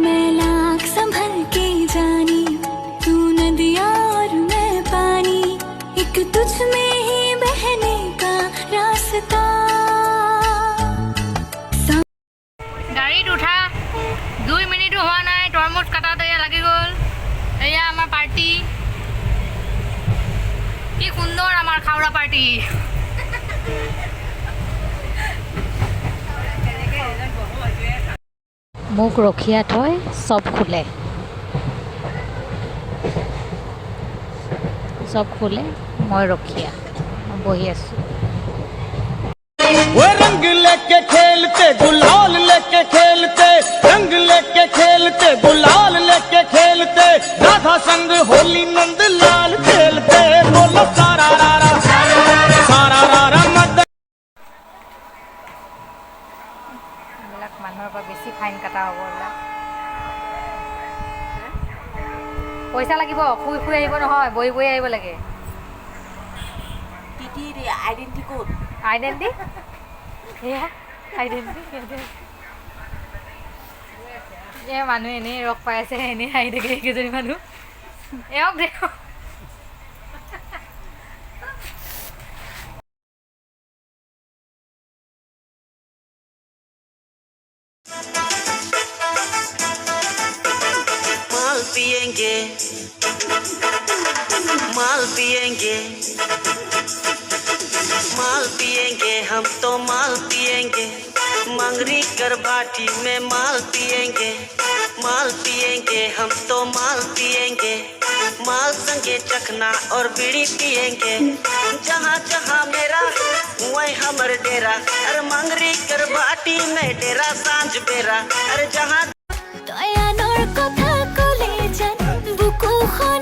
मैं लाख संभल के जानी, तू नदिया और मैं पानी, एक तुझ में ही बहने का रास्ता। गाड़ीत उठा 2 मिनिटो हुआ নাই, তৰমুজ কাটাতে লাগি গ'ল। এয়া আমাৰ পাৰ্টি, কি সুন্দৰ আমাৰ খাওৰা পাৰ্টি। মোক ৰখিয়া থৈ চব খোলে, মই ৰখিয়া বহি আছোঁ। वो रंग लेके खेलते गुलाल लेके खेलते, रंग लेके खेलते गुलाल लेके खेलते, राधा संग होली नंद लाल खेलते, बोलो सारा रारा मदन। এইবিলাক মানুহৰ পৰা বেছি ফাইন কটা হ'ব। পইচা লাগিব, শুই শুই আহিব নহয়, বহি বহি আহিব লাগে। আইডেন্টি কোড আইডেন্টি এয়া আইডেন্টি এয়া মানুহ এনেই ৰস পাই আছে, এনেই আহি থাকে এইকেইজনী মানুহ। এওক দেখ माल पिएंगे माल पिएंगे माल पिएंगे हम तो माल पिएंगे, मंगरी कर भाटी में माल पिएंगे हम तो माल पिएंगे, माल संगे चखना और बीड़ी पिएंगे, जहाँ जहाँ मेरा वही हमर डेरा, अरे मंगरी कर भाटी में डेरा सांझ बेरा, अरे जहाँ দয়ানৰ কথা কলে যেন বুকুখন